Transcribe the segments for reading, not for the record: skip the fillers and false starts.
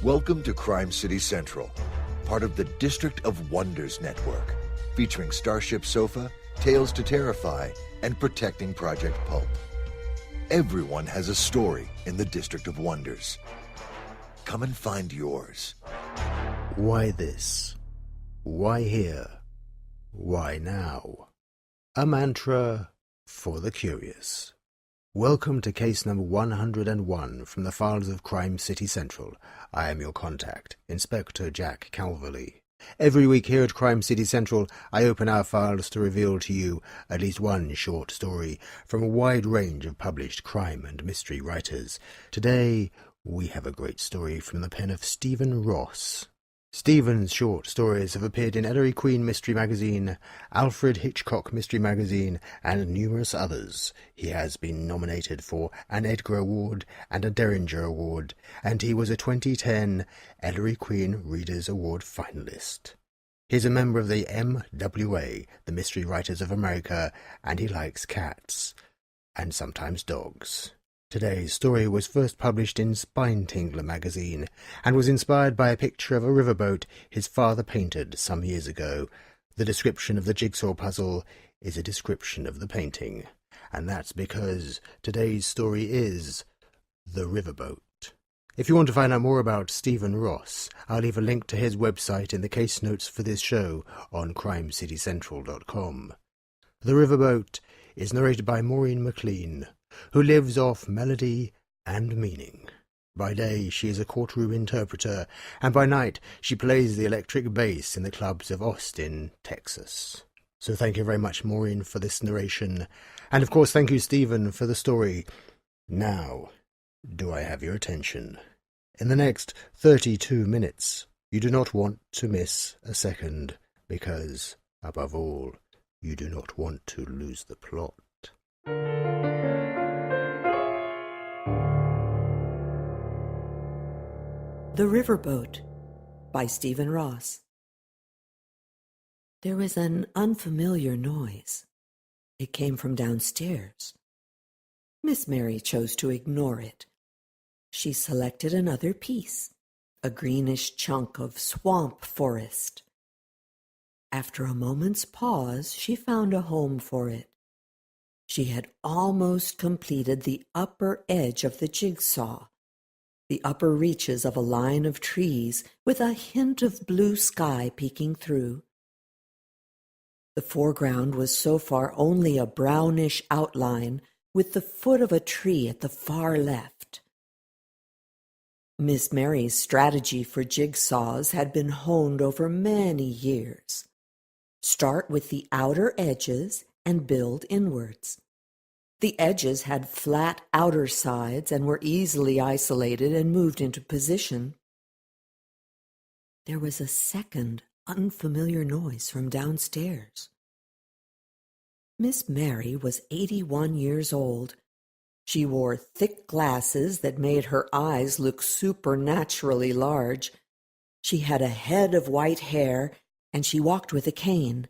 Welcome to Crime City Central, part of the District of Wonders network, featuring Starship Sofa, Tales to Terrify, and Protecting Project Pulp. Everyone has a story in the District of Wonders. Come and find yours. Why this? Why here? Why now? A mantra for the curious. Welcome to case number 101 from the files of Crime City Central. I am your contact, Inspector Jack Calverley. Every week here at Crime City Central, I open our files to reveal to you at least one short story from a wide range of published crime and mystery writers. Today, we have a great story from the pen of Stephen Ross. Stephen's short stories have appeared in Ellery Queen Mystery Magazine, Alfred Hitchcock Mystery Magazine, and numerous others. He has been nominated for an Edgar Award and a Derringer Award, and he was a 2010 Ellery Queen Readers' Award finalist. He's a member of the MWA, the Mystery Writers of America, and he likes cats, and sometimes dogs. Today's story was first published in Spine Tingler magazine and was inspired by a picture of a riverboat his father painted some years ago. The description of the jigsaw puzzle is a description of the painting, and that's because today's story is The Riverboat. If you want to find out more about Stephen Ross, I'll leave a link to his website in the case notes for this show on crimecitycentral.com. The Riverboat is narrated by Maureen McLean, who lives off melody and meaning. By day she is a courtroom interpreter, and by night she plays the electric bass in the clubs of Austin, Texas. So thank you very much, Maureen, for this narration, and of course thank you, Stephen, for the story. Now, do I have your attention? In the next 32 minutes, you do not want to miss a second, because, above all, you do not want to lose the plot. The Riverboat by Stephen Ross. There was an unfamiliar noise. It came from downstairs. Miss Mary chose to ignore it. She selected another piece, a greenish chunk of swamp forest. After a moment's pause, she found a home for it. She had almost completed the upper edge of the jigsaw, the upper reaches of a line of trees with a hint of blue sky peeking through. The foreground was so far only a brownish outline with the foot of a tree at the far left. Miss Mary's strategy for jigsaws had been honed over many years. Start with the outer edges and build inwards. The edges had flat outer sides and were easily isolated and moved into position. There was a second unfamiliar noise from downstairs. Miss Mary was 81 years old. She wore thick glasses that made her eyes look supernaturally large. She had a head of white hair, and she walked with a cane.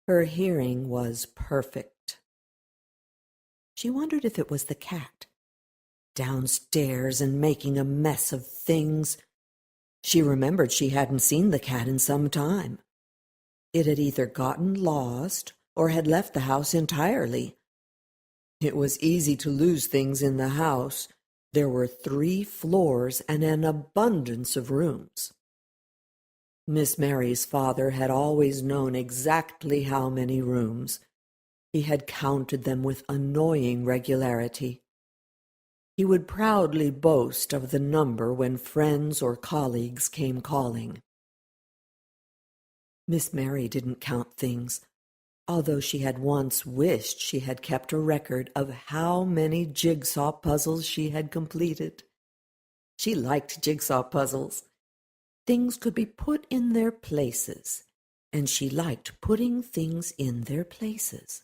Her hearing was perfect. She wondered if it was the cat, downstairs and making a mess of things. She remembered she hadn't seen the cat in some time. It had either gotten lost or had left the house entirely. It was easy to lose things in the house. There were 3 floors and an abundance of rooms. Miss Mary's father had always known exactly how many rooms. He had counted them with annoying regularity. He would proudly boast of the number when friends or colleagues came calling. Miss Mary didn't count things, although she had once wished she had kept a record of how many jigsaw puzzles she had completed. She liked jigsaw puzzles. Things could be put in their places, and she liked putting things in their places.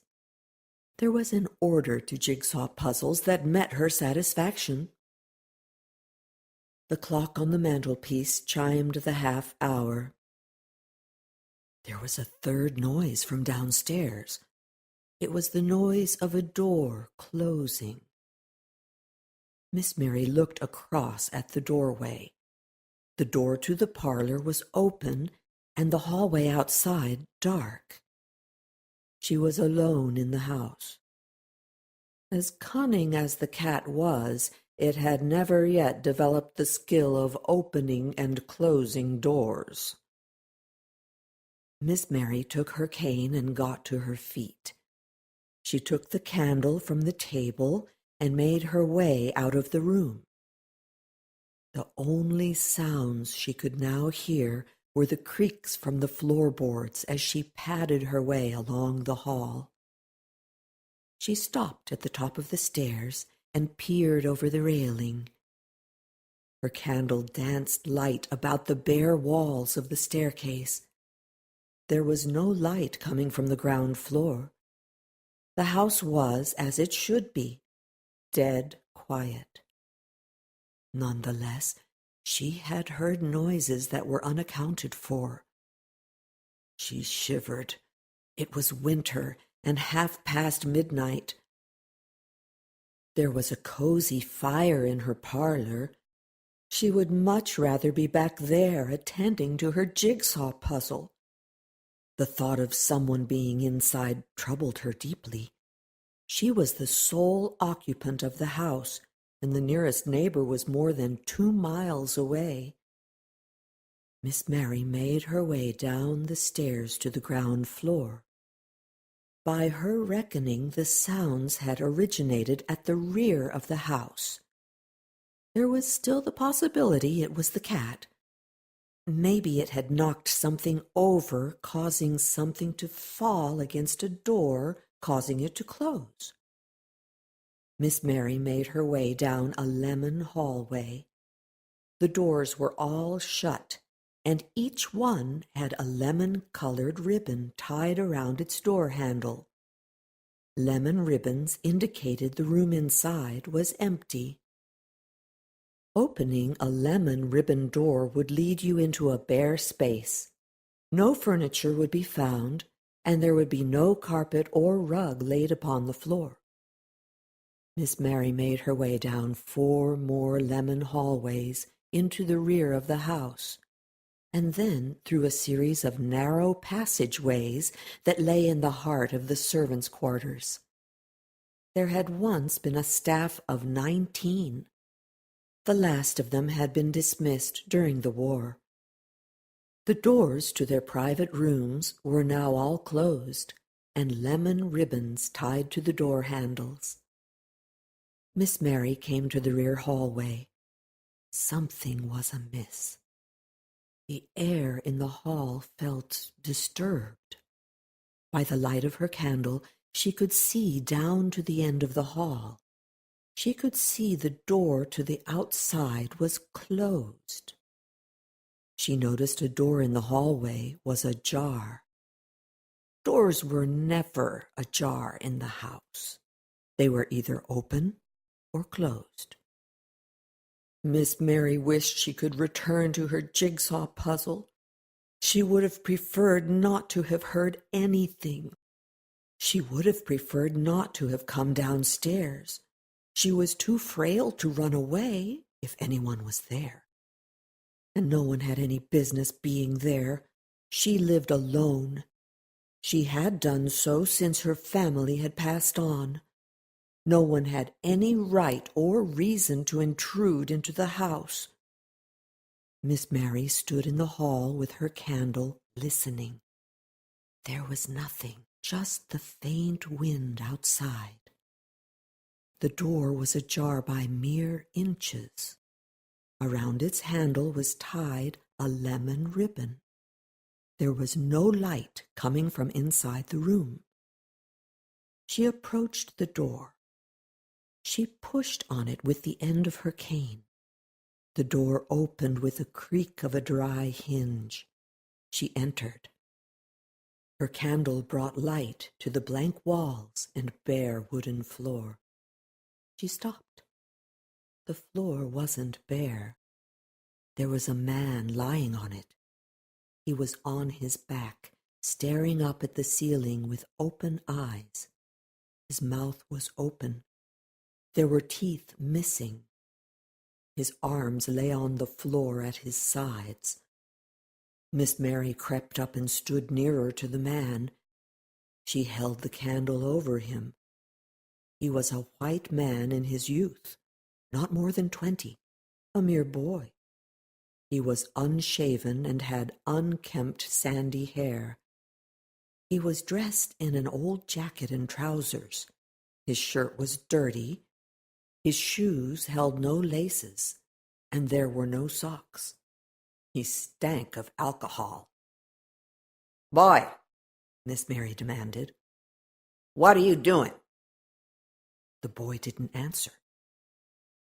There was an order to jigsaw puzzles that met her satisfaction. The clock on the mantelpiece chimed the half hour. There was a third noise from downstairs. It was the noise of a door closing. Miss Mary looked across at the doorway. The door to the parlor was open and the hallway outside dark. She was alone in the house. As cunning as the cat was, it had never yet developed the skill of opening and closing doors. Miss Mary took her cane and got to her feet. She took the candle from the table and made her way out of the room. The only sounds she could now hear were the creaks from the floorboards as she padded her way along the hall. She stopped at the top of the stairs and peered over the railing. Her candle danced light about the bare walls of the staircase. There was no light coming from the ground floor. The house was, as it should be, dead quiet. Nonetheless, she had heard noises that were unaccounted for. She shivered. It was winter and midnight. There was a cozy fire in her parlor. She would much rather be back there attending to her jigsaw puzzle. The thought of someone being inside troubled her deeply. She was the sole occupant of the house, and the nearest neighbor was more than 2 miles away. Miss Mary made her way down the stairs to the ground floor. By her reckoning, the sounds had originated at the rear of the house. There was still the possibility it was the cat. Maybe it had knocked something over, causing something to fall against a door, causing it to close. Miss Mary made her way down a lemon hallway. The doors were all shut, and each one had a lemon-colored ribbon tied around its door handle. Lemon ribbons indicated the room inside was empty. Opening a lemon ribbon door would lead you into a bare space. No furniture would be found, and there would be no carpet or rug laid upon the floor. Miss Mary made her way down 4 more lemon hallways into the rear of the house, and then through a series of narrow passageways that lay in the heart of the servants' quarters. There had once been a staff of 19. The last of them had been dismissed during the war. The doors to their private rooms were now all closed, and lemon ribbons tied to the door handles. Miss Mary came to the rear hallway. Something was amiss. The air in the hall felt disturbed. By the light of her candle, she could see down to the end of the hall. She could see the door to the outside was closed. She noticed a door in the hallway was ajar. Doors were never ajar in the house. They were either open or closed. Miss Mary wished she could return to her jigsaw puzzle. She would have preferred not to have heard anything. She would have preferred not to have come downstairs. She was too frail to run away if anyone was there. And no one had any business being there. She lived alone. She had done so since her family had passed on. No one had any right or reason to intrude into the house. Miss Mary stood in the hall with her candle, listening. There was nothing, just the faint wind outside. The door was ajar by mere inches. Around its handle was tied a lemon ribbon. There was no light coming from inside the room. She approached the door. She pushed on it with the end of her cane. The door opened with the creak of a dry hinge. She entered. Her candle brought light to the blank walls and bare wooden floor. She stopped. The floor wasn't bare. There was a man lying on it. He was on his back, staring up at the ceiling with open eyes. His mouth was open. There were teeth missing. His arms lay on the floor at his sides. Miss Mary crept up and stood nearer to the man. She held the candle over him. He was a white man in his youth, not more than 20, a mere boy. He was unshaven and had unkempt sandy hair. He was dressed in an old jacket and trousers. His shirt was dirty. His shoes held no laces, and there were no socks. He stank of alcohol. "Boy," Miss Mary demanded, "what are you doing?" The boy didn't answer.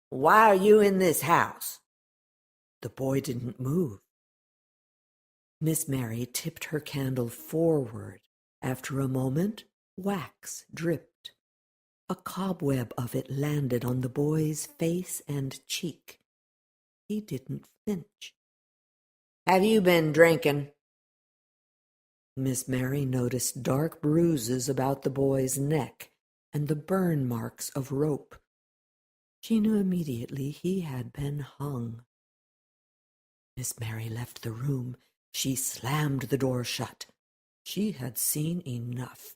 "Why are you in this house?" The boy didn't move. Miss Mary tipped her candle forward. After a moment, wax dripped. A cobweb of it landed on the boy's face and cheek. He didn't flinch. "Have you been drinking?" Miss Mary noticed dark bruises about the boy's neck and the burn marks of rope. She knew immediately he had been hung. Miss Mary left the room. She slammed the door shut. She had seen enough.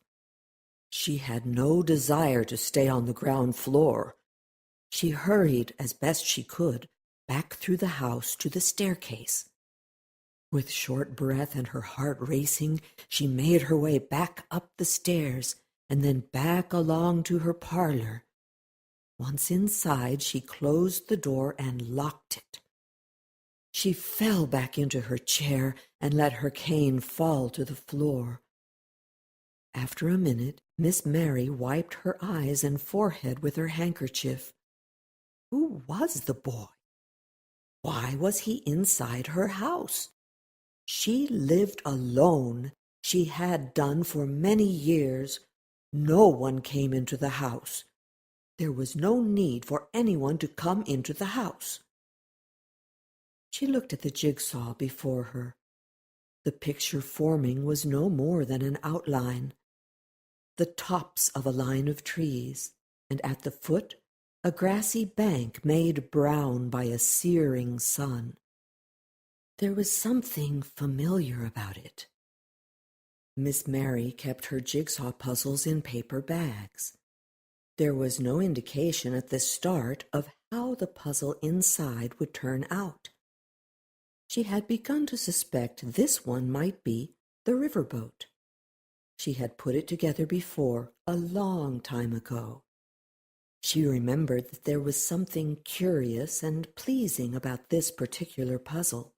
She had no desire to stay on the ground floor. She hurried as best she could back through the house to the staircase. With short breath and her heart racing, she made her way back up the stairs and then back along to her parlor. Once inside, she closed the door and locked it. She fell back into her chair and let her cane fall to the floor. After a minute, Miss Mary wiped her eyes and forehead with her handkerchief. Who was the boy? Why was he inside her house? She lived alone. She had done for many years. No one came into the house. There was no need for anyone to come into the house. She looked at the jigsaw before her. The picture forming was no more than an outline. The tops of a line of trees, and at the foot, a grassy bank made brown by a searing sun. There was something familiar about it. Miss Mary kept her jigsaw puzzles in paper bags. There was no indication at the start of how the puzzle inside would turn out. She had begun to suspect this one might be the riverboat. She had put it together before, a long time ago. She remembered that there was something curious and pleasing about this particular puzzle.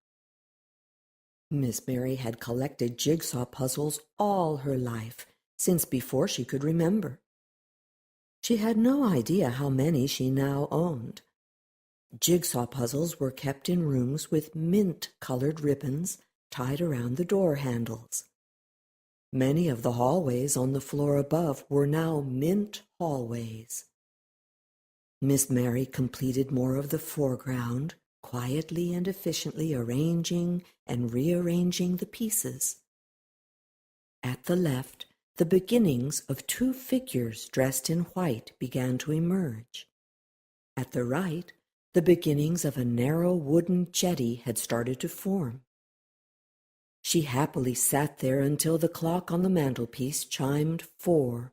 Miss Mary had collected jigsaw puzzles all her life, since before she could remember. She had no idea how many she now owned. Jigsaw puzzles were kept in rooms with mint-colored ribbons tied around the door handles. Many of the hallways on the floor above were now mint hallways. Miss Mary completed more of the foreground, quietly and efficiently arranging and rearranging the pieces. At the left, the beginnings of two figures dressed in white began to emerge. At the right, the beginnings of a narrow wooden jetty had started to form. She happily sat there until the clock on the mantelpiece chimed 4,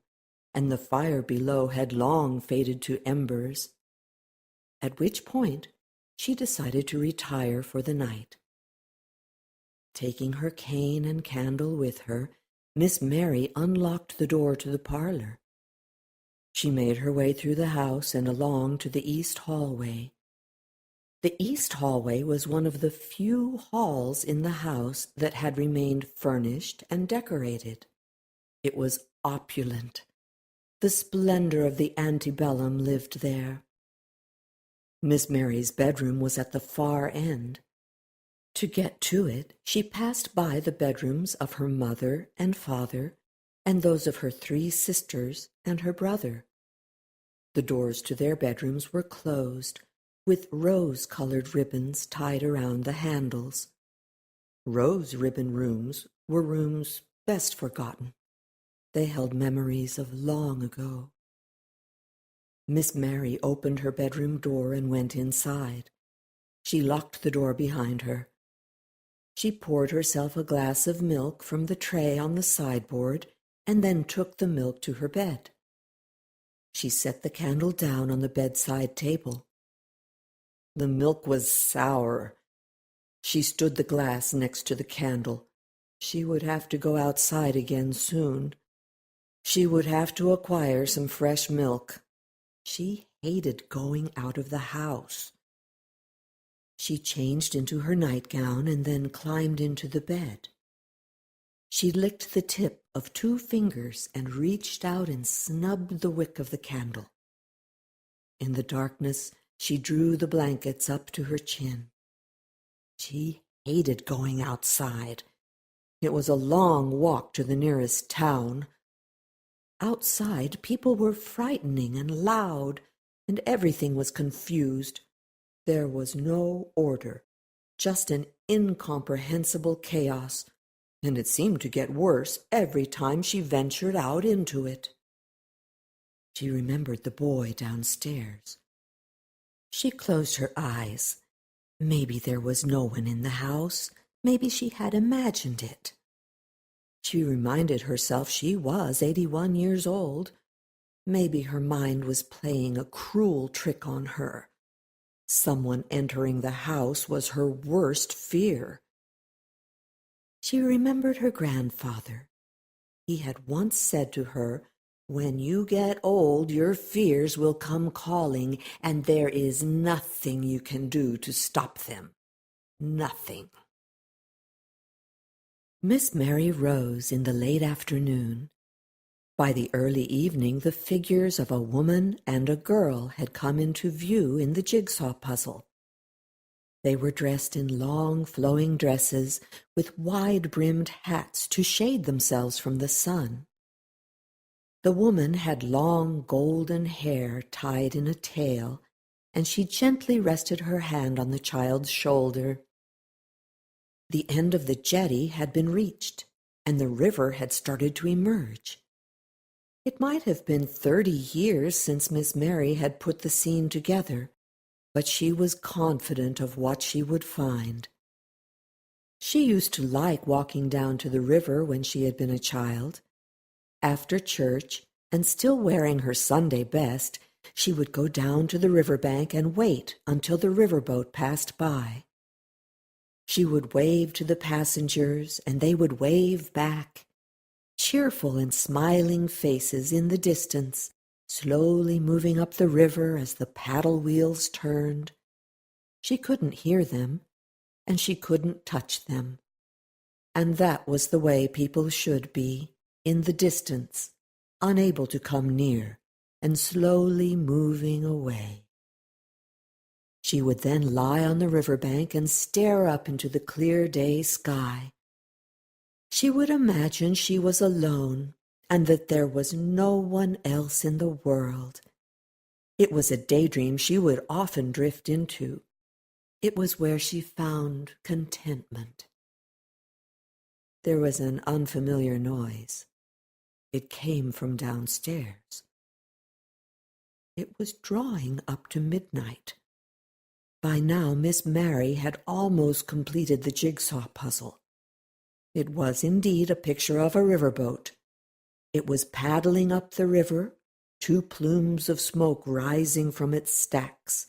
and the fire below had long faded to embers, at which point she decided to retire for the night. Taking her cane and candle with her, Miss Mary unlocked the door to the parlor. She made her way through the house and along to the east hallway. The east hallway was one of the few halls in the house that had remained furnished and decorated. It was opulent. The splendor of the antebellum lived there. Miss Mary's bedroom was at the far end. To get to it, she passed by the bedrooms of her mother and father and those of her 3 sisters and her brother. The doors to their bedrooms were closed, with rose-colored ribbons tied around the handles. Rose-ribbon rooms were rooms best forgotten. They held memories of long ago. Miss Mary opened her bedroom door and went inside. She locked the door behind her. She poured herself a glass of milk from the tray on the sideboard and then took the milk to her bed. She set the candle down on the bedside table. The milk was sour. She stood the glass next to the candle. She would have to go outside again soon. She would have to acquire some fresh milk. She hated going out of the house. She changed into her nightgown and then climbed into the bed. She licked the tip of 2 fingers and reached out and snubbed the wick of the candle. In the darkness, she drew the blankets up to her chin. She hated going outside. It was a long walk to the nearest town. Outside, people were frightening and loud, and everything was confused. There was no order, just an incomprehensible chaos, and it seemed to get worse every time she ventured out into it. She remembered the boy downstairs. She closed her eyes. Maybe there was no one in the house. Maybe she had imagined it. She reminded herself she was 81 years old. Maybe her mind was playing a cruel trick on her. Someone entering the house was her worst fear. She remembered her grandfather. He had once said to her, "When you get old, your fears will come calling, and there is nothing you can do to stop them. Nothing." Miss Mary rose in the late afternoon. By the early evening, the figures of a woman and a girl had come into view in the jigsaw puzzle. They were dressed in long, flowing dresses with wide-brimmed hats to shade themselves from the sun. The woman had long golden hair tied in a tail, and she gently rested her hand on the child's shoulder. The end of the jetty had been reached, and the river had started to emerge. It might have been 30 years since Miss Mary had put the scene together, but she was confident of what she would find. She used to like walking down to the river when she had been a child. After church, and still wearing her Sunday best, she would go down to the riverbank and wait until the riverboat passed by. She would wave to the passengers, and they would wave back. Cheerful and smiling faces in the distance, slowly moving up the river as the paddle wheels turned. She couldn't hear them, and she couldn't touch them. And that was the way people should be, in the distance, unable to come near, and slowly moving away. She would then lie on the riverbank and stare up into the clear day sky. She would imagine she was alone and that there was no one else in the world. It was a daydream she would often drift into. It was where she found contentment. There was an unfamiliar noise. It came from downstairs. It was drawing up to midnight. By now, Miss Mary had almost completed the jigsaw puzzle. It was indeed a picture of a riverboat. It was paddling up the river, 2 plumes of smoke rising from its stacks.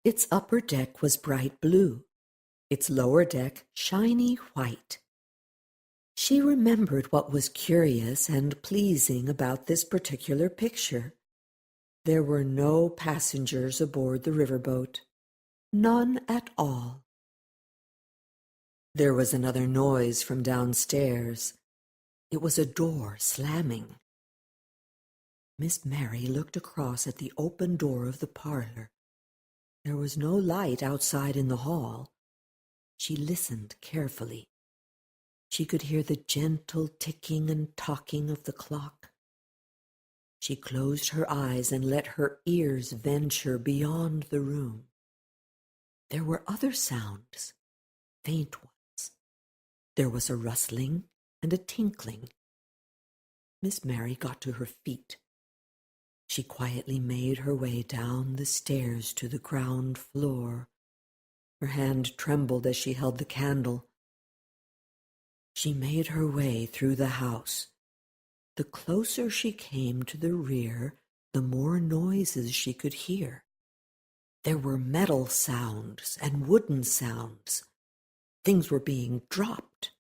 Its upper deck was bright blue, its lower deck shiny white. She remembered what was curious and pleasing about this particular picture. There were no passengers aboard the riverboat. None at all. There was another noise from downstairs. It was a door slamming. Miss Mary looked across at the open door of the parlor. There was no light outside in the hall. She listened carefully. She could hear the gentle ticking and talking of the clock. She closed her eyes and let her ears venture beyond the room. There were other sounds, faint ones. There was a rustling and a tinkling. Miss Mary got to her feet. She quietly made her way down the stairs to the ground floor. Her hand trembled as she held the candle. She made her way through the house. The closer she came to the rear, the more noises she could hear. There were metal sounds and wooden sounds. Things were being dropped.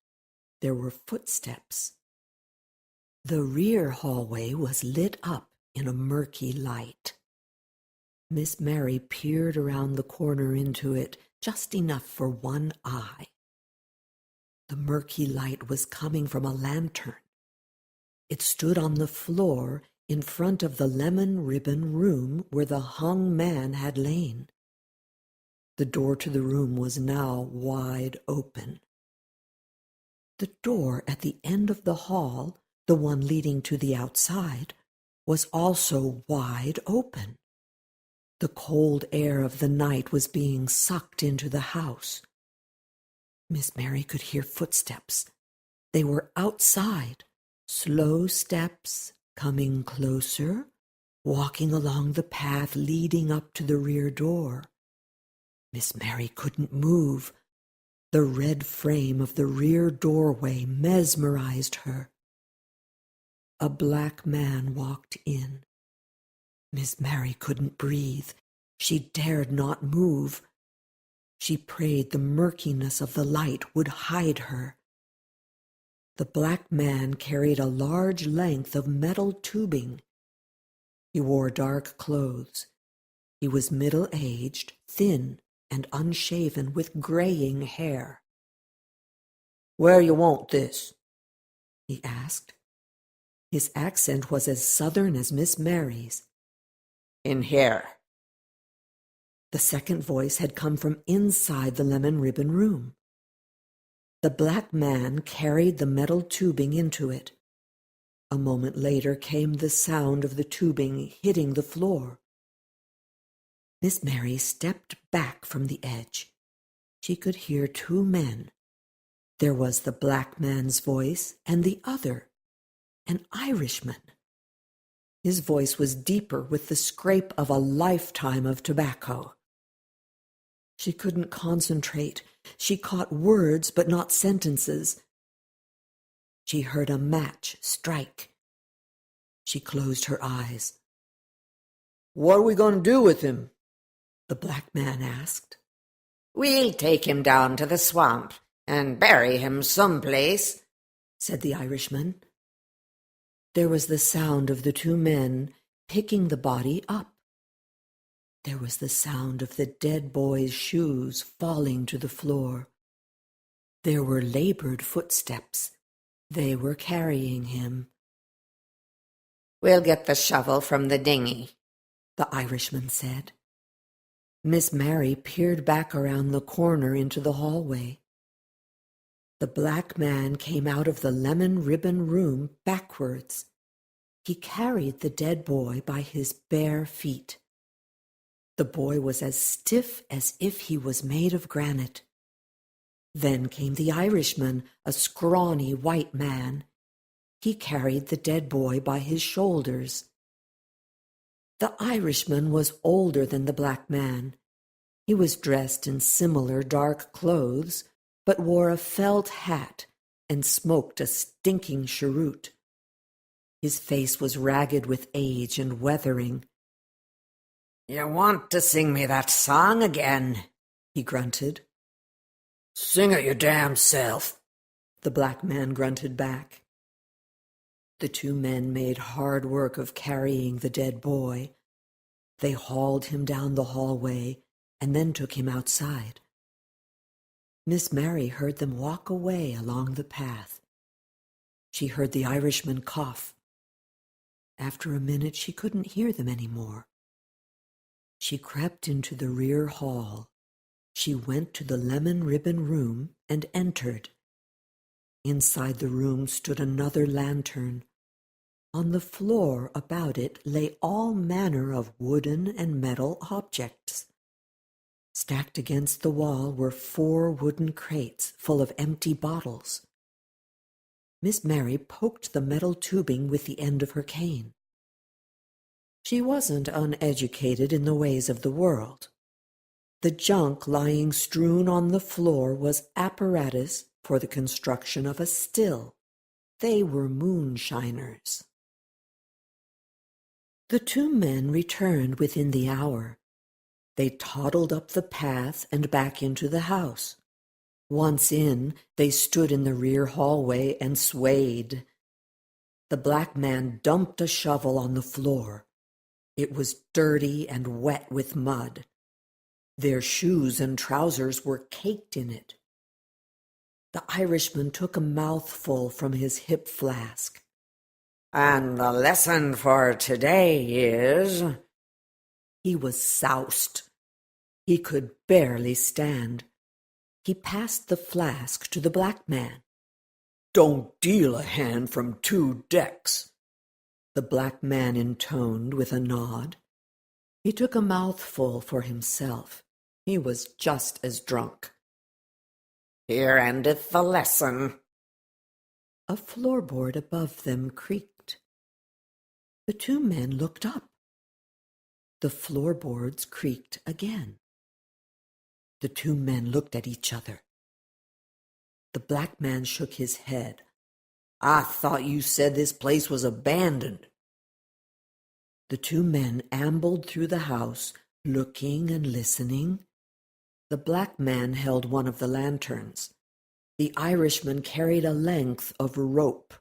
There were footsteps. The rear hallway was lit up in a murky light. Miss Mary peered around the corner into it, just enough for one eye. The murky light was coming from a lantern. It stood on the floor in front of the lemon ribbon room where the hung man had lain. The door to the room was now wide open. The door at the end of the hall, the one leading to the outside, was also wide open. The cold air of the night was being sucked into the house. Miss Mary could hear footsteps. They were outside, slow steps coming closer, walking along the path leading up to the rear door. Miss Mary couldn't move. The red frame of the rear doorway mesmerized her. A black man walked in. Miss Mary couldn't breathe. She dared not move. She prayed the murkiness of the light would hide her. The black man carried a large length of metal tubing. He wore dark clothes. He was middle-aged, thin, and unshaven, with graying hair. "Where you want this?" he asked. His accent was as southern as Miss Mary's. "In here." The second voice had come from inside the lemon ribbon room. The black man carried the metal tubing into it. A moment later came the sound of the tubing hitting the floor. Miss Mary stepped back from the edge. She could hear two men. There was the black man's voice and the other, an Irishman. His voice was deeper with the scrape of a lifetime of tobacco. She couldn't concentrate. She caught words but not sentences. She heard a match strike. She closed her eyes. "What are we going to do with him?" the black man asked. "We'll take him down to the swamp and bury him someplace," said the Irishman. There was the sound of the two men picking the body up. There was the sound of the dead boy's shoes falling to the floor. There were labored footsteps. They were carrying him. "We'll get the shovel from the dinghy," the Irishman said. Miss Mary peered back around the corner into the hallway. The black man came out of the lemon ribbon room backwards. He carried the dead boy by his bare feet. The boy was as stiff as if he was made of granite. Then came the Irishman, a scrawny white man. He carried the dead boy by his shoulders. The Irishman was older than the black man. He was dressed in similar dark clothes, but wore a felt hat and smoked a stinking cheroot. His face was ragged with age and weathering. "You want to sing me that song again?" he grunted. "Sing it your damn self," the black man grunted back. The two men made hard work of carrying the dead boy. They hauled him down the hallway and then took him outside. Miss Mary heard them walk away along the path. She heard the Irishman cough. After a minute, she couldn't hear them any more. She crept into the rear hall. She went to the lemon ribbon room and entered. Inside the room stood another lantern. On the floor about it lay all manner of wooden and metal objects. Stacked against the wall were 4 wooden crates full of empty bottles. Miss Mary poked the metal tubing with the end of her cane. She wasn't uneducated in the ways of the world. The junk lying strewn on the floor was apparatus for the construction of a still. They were moonshiners. The two men returned within the hour. They toddled up the path and back into the house. Once in, they stood in the rear hallway and swayed. The black man dumped a shovel on the floor. It was dirty and wet with mud. Their shoes and trousers were caked in it. The Irishman took a mouthful from his hip flask. "And the lesson for today is—" He was soused. He could barely stand. He passed the flask to the black man. "Don't deal a hand from 2 decks," the black man intoned with a nod. He took a mouthful for himself. He was just as drunk. "Here endeth the lesson." A floorboard above them creaked. The two men looked up. The floorboards creaked again. The two men looked at each other. The black man shook his head. "I thought you said this place was abandoned." The two men ambled through the house, looking and listening. The black man held one of the lanterns. The Irishman carried a length of rope.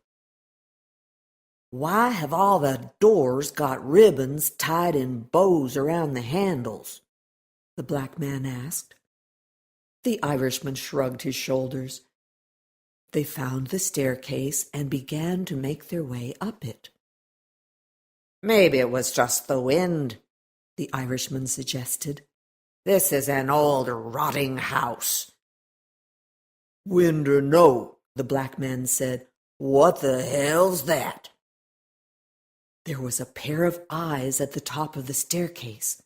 "Why have all the doors got ribbons tied in bows around the handles?" the black man asked. The Irishman shrugged his shoulders. They found the staircase and began to make their way up it. "Maybe it was just the wind," the Irishman suggested. "This is an old rotting house." "Wind or no," the black man said, "what the hell's that?" There was a pair of eyes at the top of the staircase.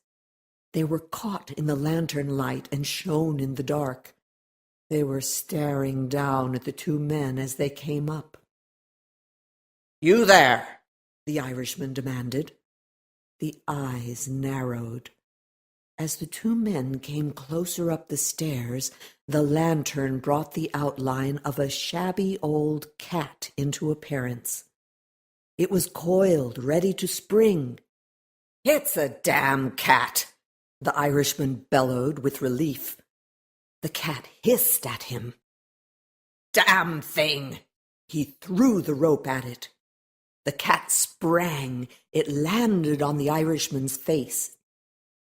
They were caught in the lantern light and shone in the dark. They were staring down at the two men as they came up. "You there!" the Irishman demanded. The eyes narrowed. As the two men came closer up the stairs, the lantern brought the outline of a shabby old cat into appearance. It was coiled, ready to spring. "It's a damn cat!" the Irishman bellowed with relief. The cat hissed at him. "Damn thing!" He threw the rope at it. The cat sprang. It landed on the Irishman's face.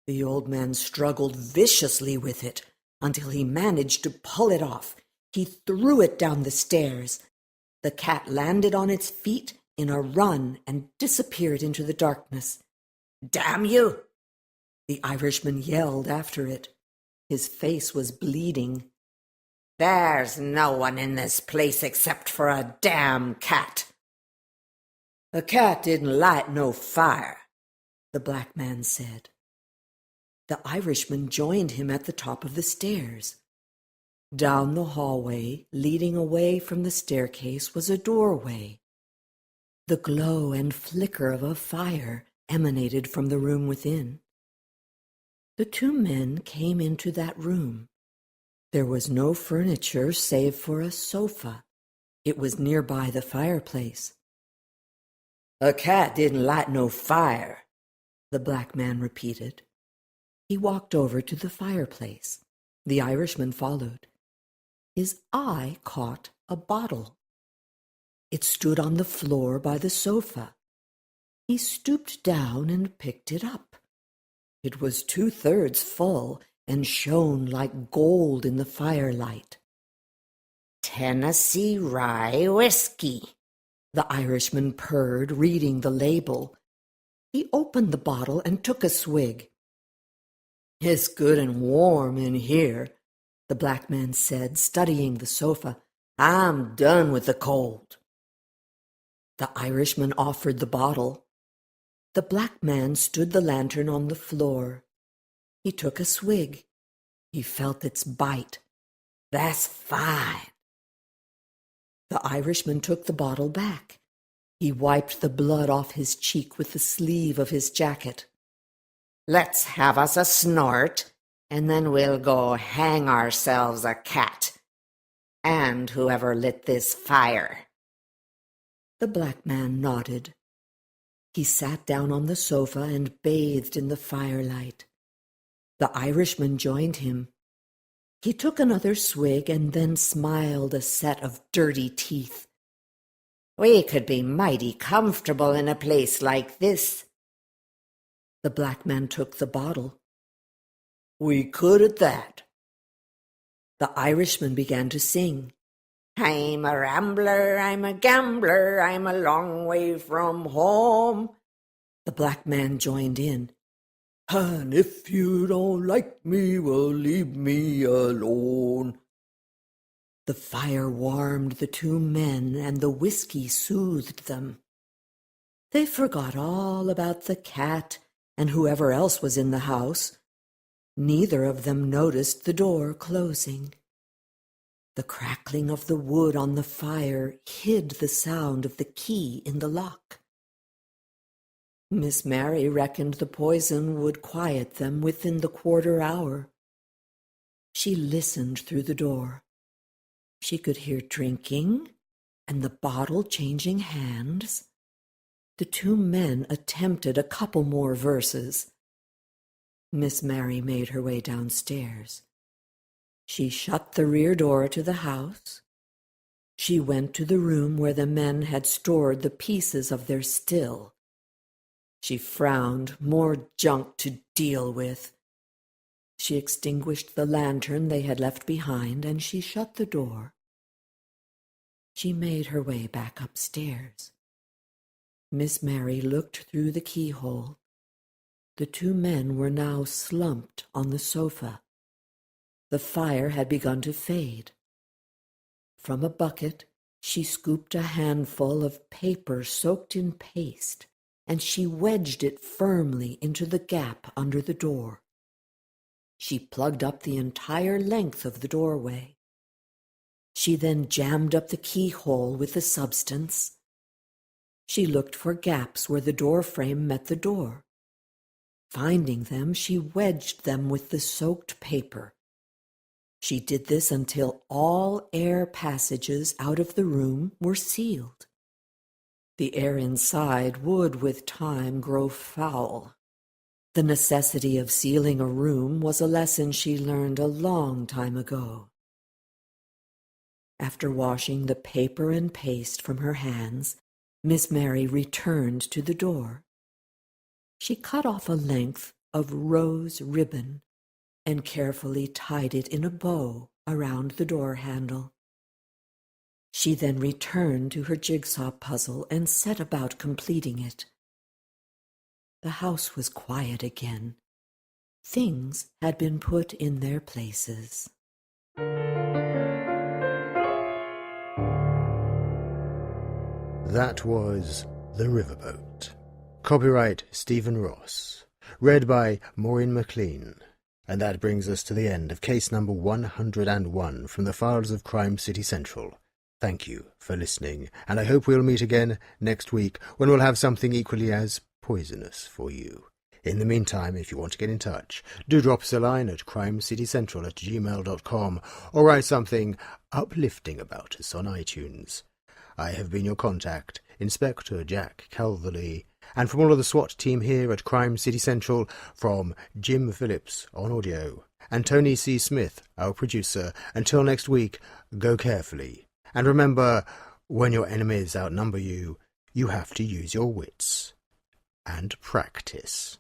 The old man struggled viciously with it until he managed to pull it off. He threw it down the stairs. The cat landed on its feet in a run and disappeared into the darkness. "Damn you!" the Irishman yelled after it. His face was bleeding. "There's no one in this place except for a damn cat." "A cat didn't light no fire," the black man said. The Irishman joined him at the top of the stairs. Down the hallway, leading away from the staircase, was a doorway. The glow and flicker of a fire emanated from the room within. The two men came into that room. There was no furniture save for a sofa. It was nearby the fireplace. "A cat didn't light no fire," the black man repeated. He walked over to the fireplace. The Irishman followed. His eye caught a bottle. It stood on the floor by the sofa. He stooped down and picked it up. It was 2/3 full and shone like gold in the firelight. "Tennessee Rye Whiskey," the Irishman purred, reading the label. He opened the bottle and took a swig. "It's good and warm in here," the black man said, studying the sofa. "I'm done with the cold." The Irishman offered the bottle. The black man stood the lantern on the floor. He took a swig. He felt its bite. "That's fine." The Irishman took the bottle back. He wiped the blood off his cheek with the sleeve of his jacket. "Let's have us a snort," and then we'll go hang ourselves a cat, and whoever lit this fire." The black man nodded. He sat down on the sofa and bathed in the firelight. The Irishman joined him. He took another swig and then smiled a set of dirty teeth. "We could be mighty comfortable in a place like this." The black man took the bottle. "We could at that." The Irishman began to sing. "I'm a rambler, I'm a gambler, I'm a long way from home." The black man joined in. "And if you don't like me, well, leave me alone." The fire warmed the two men, and the whiskey soothed them. They forgot all about the cat and whoever else was in the house. Neither of them noticed the door closing. The crackling of the wood on the fire hid the sound of the key in the lock. Miss Mary reckoned the poison would quiet them within the quarter hour. She listened through the door. She could hear drinking and the bottle changing hands. The two men attempted a couple more verses. Miss Mary made her way downstairs. She shut the rear door to the house. She went to the room where the men had stored the pieces of their still. She frowned, more junk to deal with. She extinguished the lantern they had left behind, and she shut the door. She made her way back upstairs. Miss Mary looked through the keyhole. The two men were now slumped on the sofa. The fire had begun to fade. From a bucket, she scooped a handful of paper soaked in paste, and she wedged it firmly into the gap under the door. She plugged up the entire length of the doorway. She then jammed up the keyhole with the substance. She looked for gaps where the door frame met the door. Finding them, she wedged them with the soaked paper. She did this until all air passages out of the room were sealed. The air inside would, with time, grow foul. The necessity of sealing a room was a lesson she learned a long time ago. After washing the paper and paste from her hands, Miss Mary returned to the door. She cut off a length of rose ribbon and carefully tied it in a bow around the door handle. She then returned to her jigsaw puzzle and set about completing it. The house was quiet again. Things had been put in their places. That was The Riverboat. Copyright Stephen Ross. Read by Maureen MacLean. And that brings us to the end of case number 101 from the files of Crime City Central. Thank you for listening, and I hope we'll meet again next week when we'll have something equally as poisonous for you. In the meantime, if you want to get in touch, do drop us a line at crimecitycentral@gmail.com or write something uplifting about us on iTunes. I have been your contact, Inspector Jack Calverley, and from all of the SWAT team here at Crime City Central, from Jim Phillips on audio, and Tony C. Smith, our producer, until next week, go carefully. And remember, when your enemies outnumber you, you have to use your wits. And practice.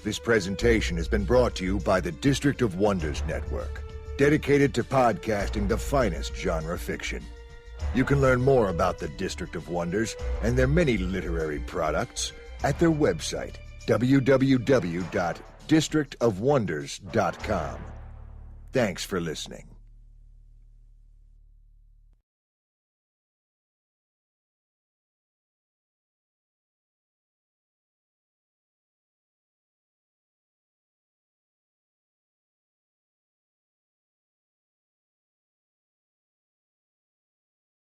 This presentation has been brought to you by the District of Wonders Network, dedicated to podcasting the finest genre fiction. You can learn more about the District of Wonders and their many literary products at their website, www.districtofwonders.com. Thanks for listening.